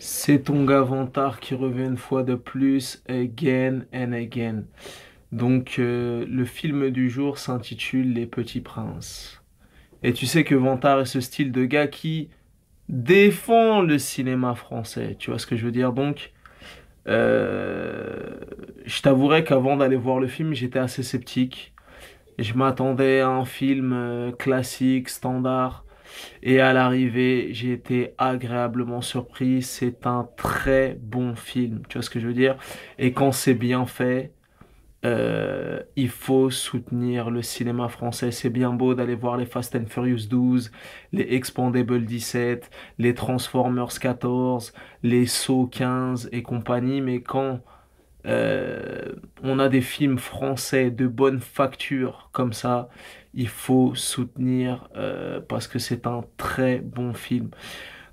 C'est ton gars Vantard qui revient une fois de plus, again and again. Donc, le film du jour s'intitule Les Petits Princes. Et tu sais que Vantard est ce style de gars qui défend le cinéma français. Tu vois ce que je veux dire? Donc, je t'avouerai qu'avant d'aller voir le film, j'étais assez sceptique. Je m'attendais à un film classique, standard. Et à l'arrivée, j'ai été agréablement surpris. C'est un très bon film. Tu vois ce que je veux dire? Et quand c'est bien fait, il faut soutenir le cinéma français. C'est bien beau d'aller voir les Fast and Furious 12, les Expendables 17, les Transformers 14, les Saw 15 et compagnie, mais quand on a des films français de bonne facture comme ça, il faut soutenir parce que c'est un très bon film.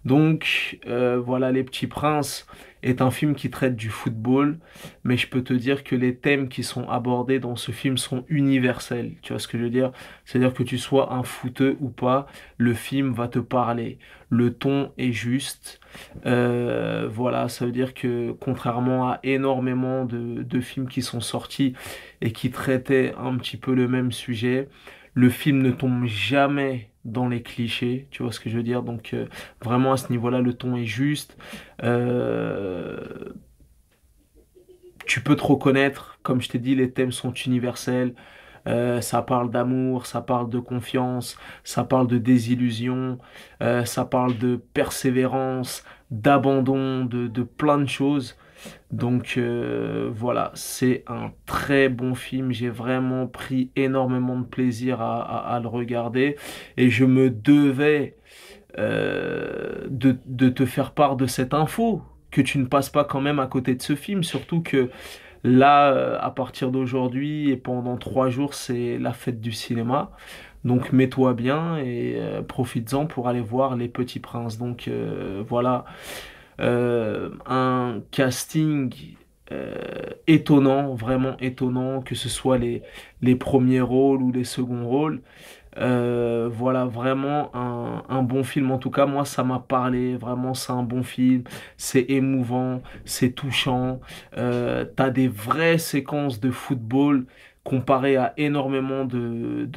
Donc voilà, Les Petits Princes est un film qui traite du football, mais je peux te dire que les thèmes qui sont abordés dans ce film sont universels. Tu vois ce que je veux dire? C'est-à-dire que tu sois un footeux ou pas, le film va te parler. Le ton est juste. Voilà, ça veut dire que contrairement à énormément de films qui sont sortis et qui traitaient un petit peu le même sujet, le film ne tombe jamais dans les clichés, tu vois ce que je veux dire? Donc vraiment à ce niveau-là, le ton est juste. Euh, Tu peux te reconnaître, comme je t'ai dit, les thèmes sont universels. Ça parle d'amour, ça parle de confiance, ça parle de désillusion, ça parle de persévérance, d'abandon, de plein de choses. Donc voilà, c'est un très bon film. J'ai vraiment pris énormément de plaisir à le regarder et je me devais de te faire part de cette info, que tu ne passes pas quand même à côté de ce film, surtout que là, à partir d'aujourd'hui et pendant 3 jours, c'est la fête du cinéma. Donc mets-toi bien et profites-en pour aller voir Les Petits Princes. Donc voilà, un casting étonnant, vraiment étonnant, que ce soit les premiers rôles ou les seconds rôles. Voilà, vraiment un bon film. En tout cas, moi, ça m'a parlé. Vraiment, c'est un bon film. C'est émouvant, c'est touchant. T'as des vraies séquences de football comparé à énormément de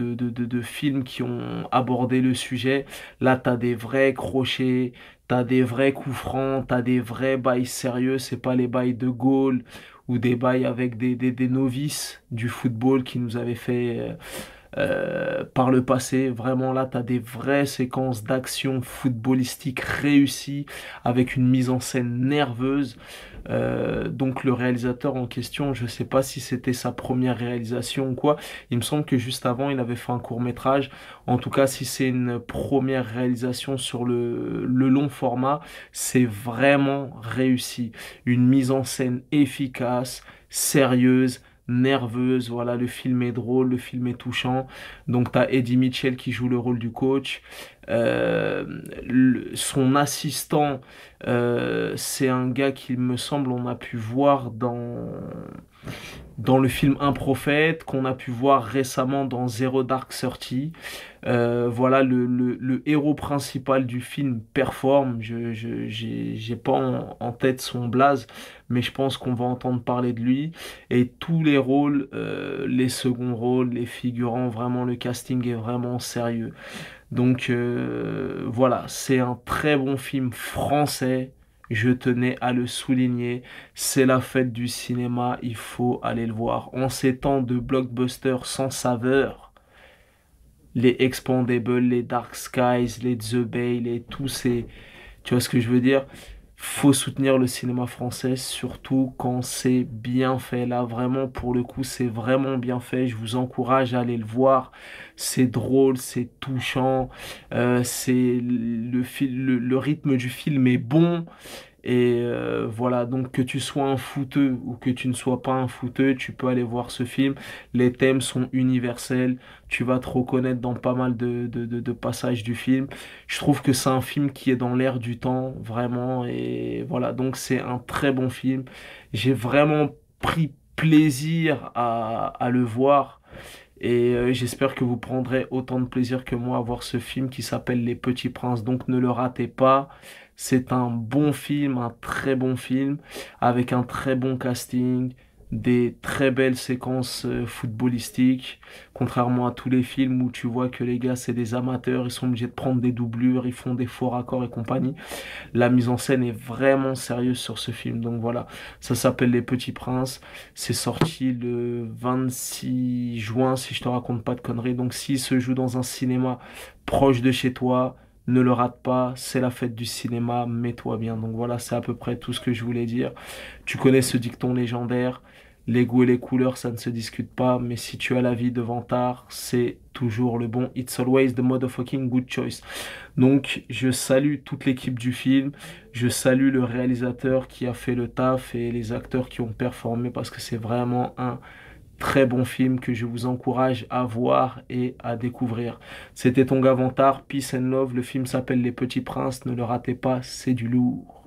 films qui ont abordé le sujet. Là, t'as des vrais crochets, t'as des vrais coups francs, t'as des vrais bails sérieux. C'est pas les bails de Gaulle ou des bails avec des novices du football qui nous avaient fait par le passé. Vraiment là, tu as des vraies séquences d'action footballistique réussies avec une mise en scène nerveuse. Donc le réalisateur en question, je sais pas si c'était sa première réalisation ou quoi. Il me semble que juste avant, il avait fait un court-métrage. En tout cas, si c'est une première réalisation sur le long format, c'est vraiment réussi. Une mise en scène efficace, sérieuse, nerveuse. Voilà, le film est drôle, le film est touchant. Donc, tu as Eddie Mitchell qui joue le rôle du coach. Euh, Son assistant, c'est un gars qu'il me semble on a pu voir dans le film Un Prophète, qu'on a pu voir récemment dans Zero Dark Thirty. Voilà, le héros principal du film performe. J'ai pas en tête son blaze, mais je pense qu'on va entendre parler de lui. Et tous les rôles, les seconds rôles, les figurants, vraiment, le casting est vraiment sérieux. Donc voilà, c'est un très bon film français. Je tenais à le souligner. C'est la fête du cinéma, il faut aller le voir. En ces temps de blockbusters sans saveur, les Expandables, les Dark Skies, les The Bay, les tous ces... Tu vois ce que je veux dire? Faut soutenir le cinéma français, surtout quand c'est bien fait. Là, vraiment, pour le coup, c'est vraiment bien fait. Je vous encourage à aller le voir. C'est drôle, c'est touchant. Le rythme du film est bon. Et voilà, donc que tu sois un footeux ou que tu ne sois pas un footeux, tu peux aller voir ce film. Les thèmes sont universels. Tu vas te reconnaître dans pas mal de passages du film. Je trouve que c'est un film qui est dans l'air du temps, vraiment. Et voilà, donc c'est un très bon film. J'ai vraiment pris plaisir à le voir. Et j'espère que vous prendrez autant de plaisir que moi à voir ce film qui s'appelle Les Petits Princes. Donc ne le ratez pas. C'est un bon film, un très bon film, avec un très bon casting, des très belles séquences footballistiques, contrairement à tous les films où tu vois que les gars, c'est des amateurs, ils sont obligés de prendre des doublures, ils font des faux raccords et compagnie. La mise en scène est vraiment sérieuse sur ce film. Donc voilà, ça s'appelle Les Petits Princes. C'est sorti le 26 juin, si je te raconte pas de conneries. Donc s'il se joue dans un cinéma proche de chez toi, ne le rate pas. C'est la fête du cinéma, mets-toi bien. Donc voilà, c'est à peu près tout ce que je voulais dire. Tu connais ce dicton légendaire. Les goûts et les couleurs, ça ne se discute pas, mais si tu as la vie devant tard, c'est toujours le bon. It's always the motherfucking good choice. Donc, je salue toute l'équipe du film, je salue le réalisateur qui a fait le taf et les acteurs qui ont performé parce que c'est vraiment un très bon film que je vous encourage à voir et à découvrir. C'était ton Gavantar, Peace and Love, le film s'appelle Les Petits Princes, ne le ratez pas, c'est du lourd.